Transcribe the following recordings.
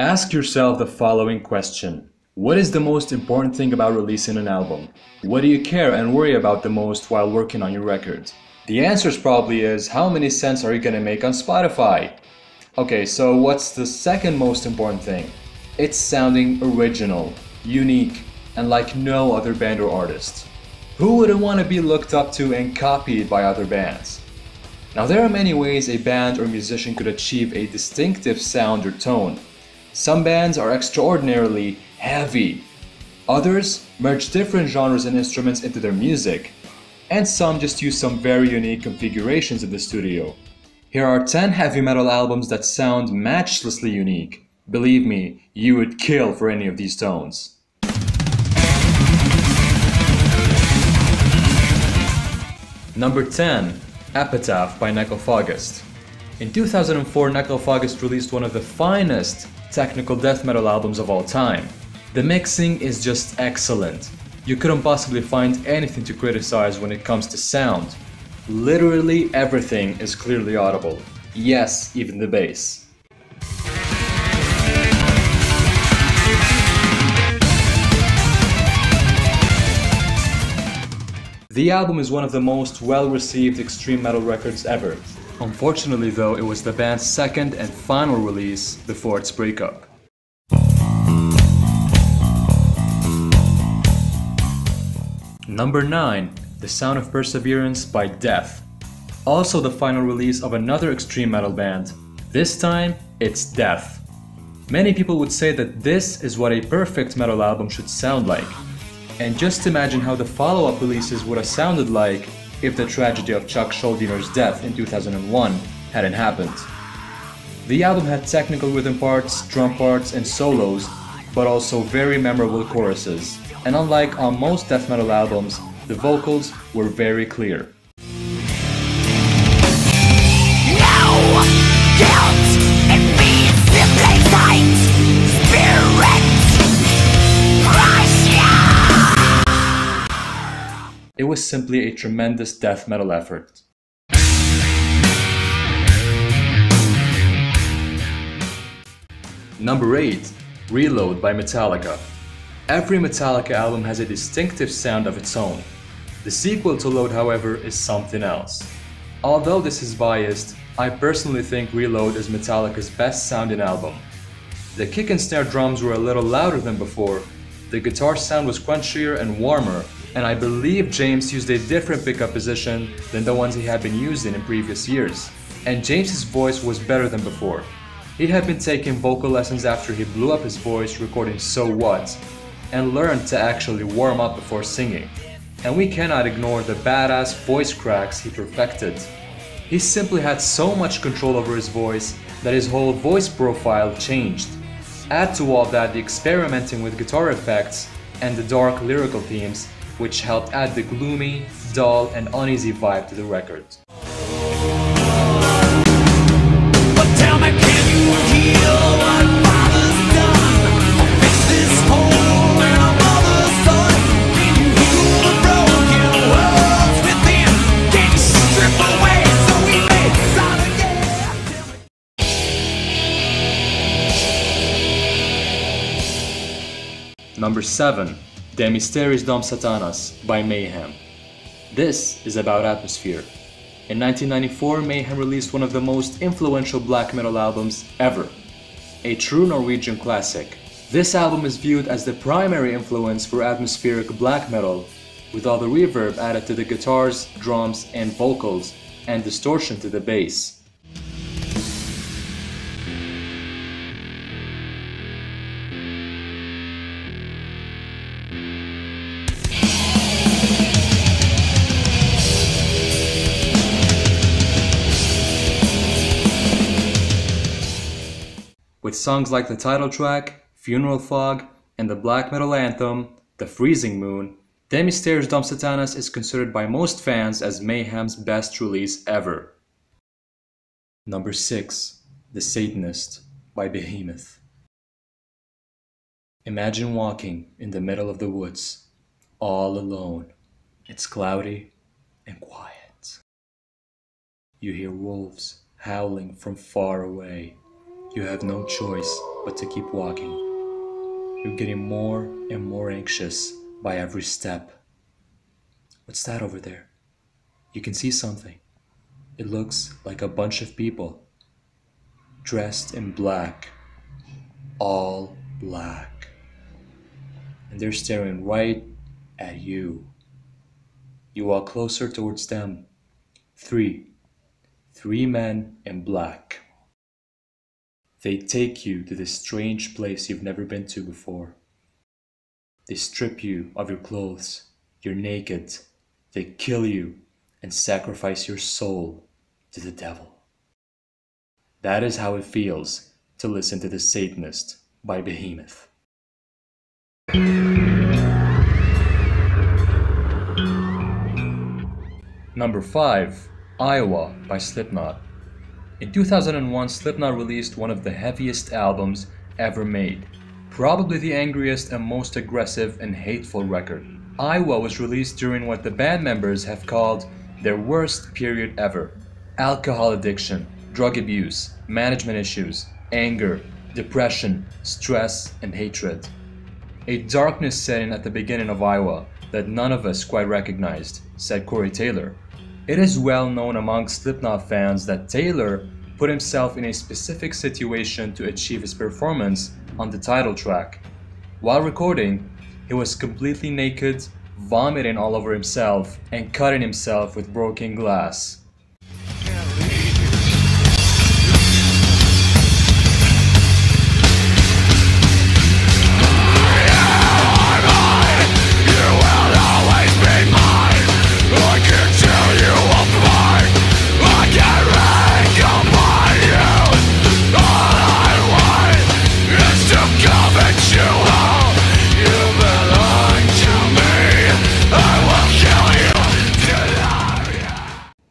Ask yourself the following question. What is the most important thing about releasing an album? What do you care and worry about the most while working on your record? The answer probably is, how many cents are you gonna make on Spotify? Okay, so what's the second most important thing? It's sounding original, unique, and like no other band or artist. Who wouldn't want to be looked up to and copied by other bands? Now there are many ways a band or musician could achieve a distinctive sound or tone. Some bands are extraordinarily heavy. Others merge different genres and instruments into their music. And some just use some very unique configurations in the studio. Here are 10 heavy metal albums that sound matchlessly unique. Believe me, you would kill for any of these tones. Number 10. Epitaph by Necrophagist. In 2004, Necrophagist released one of the finest technical death metal albums of all time. The mixing is just excellent. You couldn't possibly find anything to criticize when it comes to sound. Literally everything is clearly audible. Yes, even the bass. The album is one of the most well-received extreme metal records ever. Unfortunately though, it was the band's second and final release before its breakup. Number 9. The Sound of Perseverance by Death. Also the final release of another extreme metal band. This time, it's Death. Many people would say that this is what a perfect metal album should sound like. And just imagine how the follow-up releases would have sounded like if the tragedy of Chuck Schuldiner's death in 2001 hadn't happened. The album had technical rhythm parts, drum parts, and solos, but also very memorable choruses. And unlike on most death metal albums, the vocals were very clear. It was simply a tremendous death metal effort. Number 8. Reload by Metallica. Every Metallica album has a distinctive sound of its own. The sequel to Load, however, is something else. Although this is biased, I personally think Reload is Metallica's best sounding album. The kick and snare drums were a little louder than before, the guitar sound was crunchier and warmer, and I believe James used a different pickup position than the ones he had been using in previous years. And James's voice was better than before. He had been taking vocal lessons after he blew up his voice recording So What, and learned to actually warm up before singing. And we cannot ignore the badass voice cracks he perfected. He simply had so much control over his voice that his whole voice profile changed. Add to all that the experimenting with guitar effects and the dark lyrical themes, which helped add the gloomy, dull, and uneasy vibe to the record. But tell me, can you heal what father's done? Fix this hole in a mother's son. Can you heal the broken worlds within? Can you strip away so we may start again? Number 7. De Mysteriis Dom Satanas by Mayhem. This is about atmosphere. In 1994, Mayhem released one of the most influential black metal albums ever. A true Norwegian classic. This album is viewed as the primary influence for atmospheric black metal, with all the reverb added to the guitars, drums, and vocals, and distortion to the bass. With songs like the title track, Funeral Fog, and the black metal anthem, The Freezing Moon, De Mysteriis Dom Satanas is considered by most fans as Mayhem's best release ever. Number 6. The Satanist by Behemoth. Imagine walking in the middle of the woods, all alone. It's cloudy and quiet. You hear wolves howling from far away. You have no choice but to keep walking. You're getting more and more anxious by every step. What's that over there? You can see something. It looks like a bunch of people dressed in black, all black. And they're staring right at you. You walk closer towards them. Three men in black. They take you to this strange place you've never been to before. They strip you of your clothes. You're naked. They kill you and sacrifice your soul to the devil. That is how it feels to listen to The Satanist by Behemoth. Number 5. Iowa by Slipknot. In 2001, Slipknot released one of the heaviest albums ever made, probably the angriest and most aggressive and hateful record. Iowa was released during what the band members have called their worst period ever. Alcohol addiction, drug abuse, management issues, anger, depression, stress, and hatred. A darkness set in at the beginning of Iowa that none of us quite recognized, said Corey Taylor. It is well known among Slipknot fans that Taylor put himself in a specific situation to achieve his performance on the title track. While recording, he was completely naked, vomiting all over himself, and cutting himself with broken glass.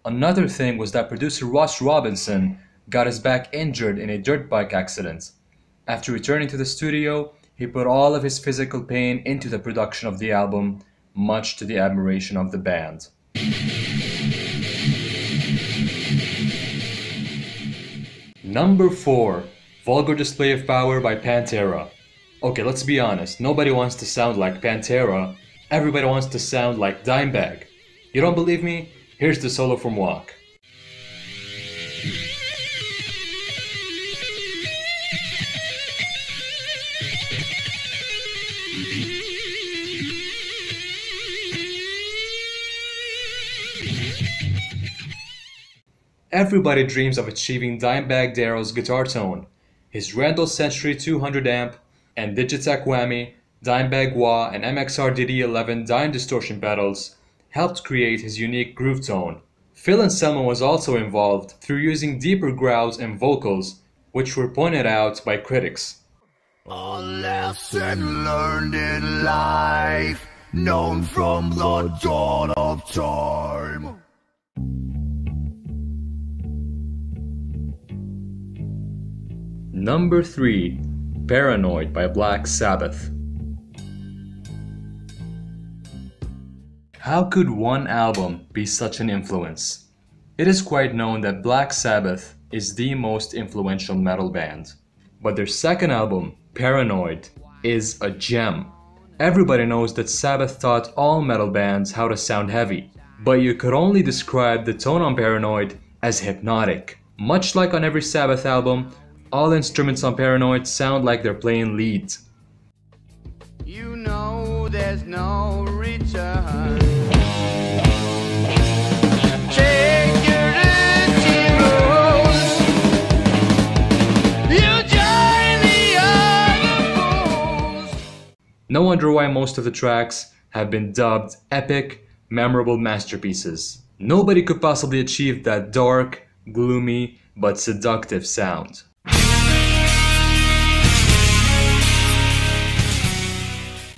Another thing was that producer Ross Robinson got his back injured in a dirt bike accident. After returning to the studio, he put all of his physical pain into the production of the album, much to the admiration of the band. Number 4. Vulgar Display of Power by Pantera. Okay, let's be honest, nobody wants to sound like Pantera, everybody wants to sound like Dimebag. You don't believe me? Here's the solo from Walk. Everybody dreams of achieving Dimebag Darrell's guitar tone. His Randall Century 200 amp and Digitech Whammy, Dimebag Wah, and MXR DD11 Dyne distortion pedals helped create his unique groove tone. Phil Anselmo was also involved through using deeper growls and vocals, which were pointed out by critics. A lesson learned in life, known from the dawn of time. Number 3. Paranoid by Black Sabbath. How could one album be such an influence? It is quite known that Black Sabbath is the most influential metal band. But their second album, Paranoid, is a gem. Everybody knows that Sabbath taught all metal bands how to sound heavy, but you could only describe the tone on Paranoid as hypnotic. Much like on every Sabbath album, all instruments on Paranoid sound like they're playing lead. You know there's no return. Take your empty roads. You join the other fools. No wonder why most of the tracks have been dubbed epic, memorable masterpieces. Nobody could possibly achieve that dark, gloomy, but seductive sound.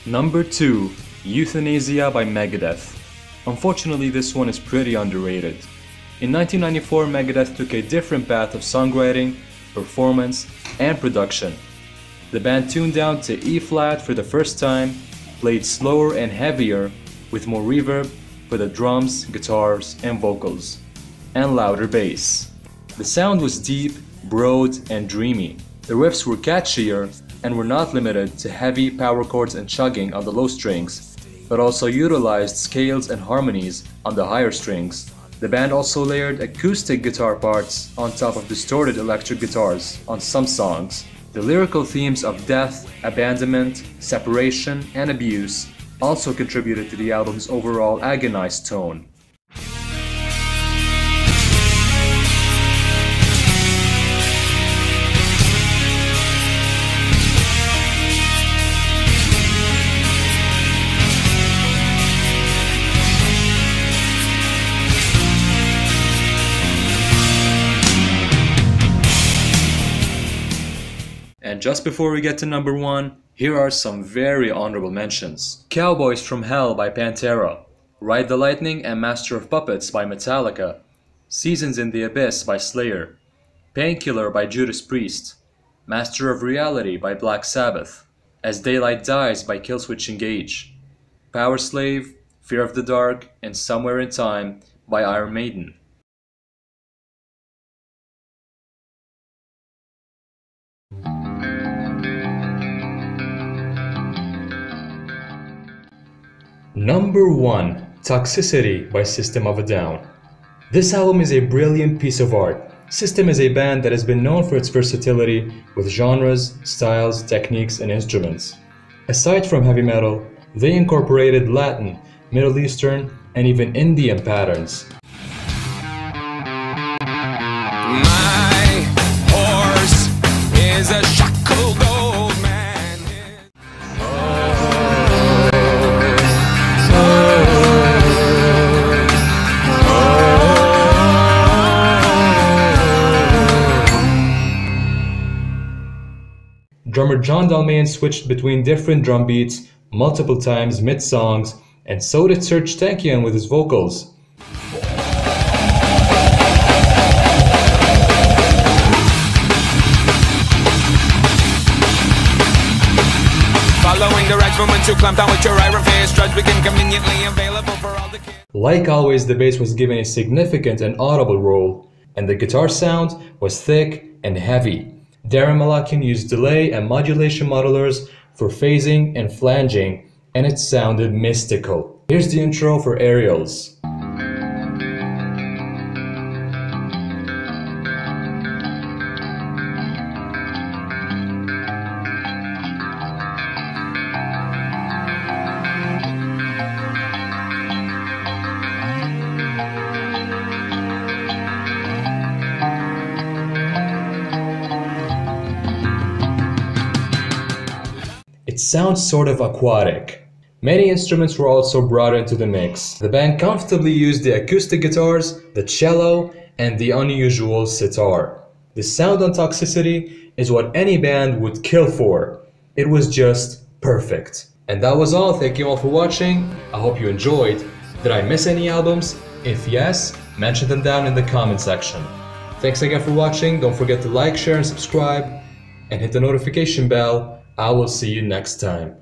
Number 2. Euthanasia by Megadeth. Unfortunately, this one is pretty underrated. In 1994, Megadeth took a different path of songwriting, performance, and production. The band tuned down to E-flat for the first time, played slower and heavier with more reverb for the drums, guitars, and vocals, and louder bass. The sound was deep, broad, and dreamy. The riffs were catchier and were not limited to heavy power chords and chugging on the low strings, but also utilized scales and harmonies on the higher strings. The band also layered acoustic guitar parts on top of distorted electric guitars on some songs. The lyrical themes of death, abandonment, separation, and abuse also contributed to the album's overall agonized tone. And just before we get to number 1, here are some very honorable mentions. Cowboys from Hell by Pantera, Ride the Lightning and Master of Puppets by Metallica, Seasons in the Abyss by Slayer, Painkiller by Judas Priest, Master of Reality by Black Sabbath, As Daylight Dies by Killswitch Engage, Power Slave, Fear of the Dark, and Somewhere in Time by Iron Maiden. Number 1, Toxicity by System of a Down. This album is a brilliant piece of art. System is a band that has been known for its versatility with genres, styles, techniques, and instruments. Aside from heavy metal, they incorporated Latin, Middle Eastern, and even Indian patterns. My horse is a shackled old man. Drummer John Dalmain switched between different drum beats multiple times mid-songs, and so did Serj Tankian with his vocals. Following the right moment to clamp down with your iron fist, drugs became conveniently available for all the kids. Like always, the bass was given a significant and audible role, and the guitar sound was thick and heavy. Darren Malakian used delay and modulation modelers for phasing and flanging, and it sounded mystical. Here's the intro for Aerials. It sounds sort of aquatic. Many instruments were also brought into the mix. The band comfortably used the acoustic guitars, the cello, and the unusual sitar. The sound on Toxicity is what any band would kill for. It was just perfect. And that was all. Thank you all for watching. I hope you enjoyed. Did I miss any albums? If yes, mention them down in the comment section. Thanks again for watching. Don't forget to like, share, and subscribe, and hit the notification bell. I will see you next time.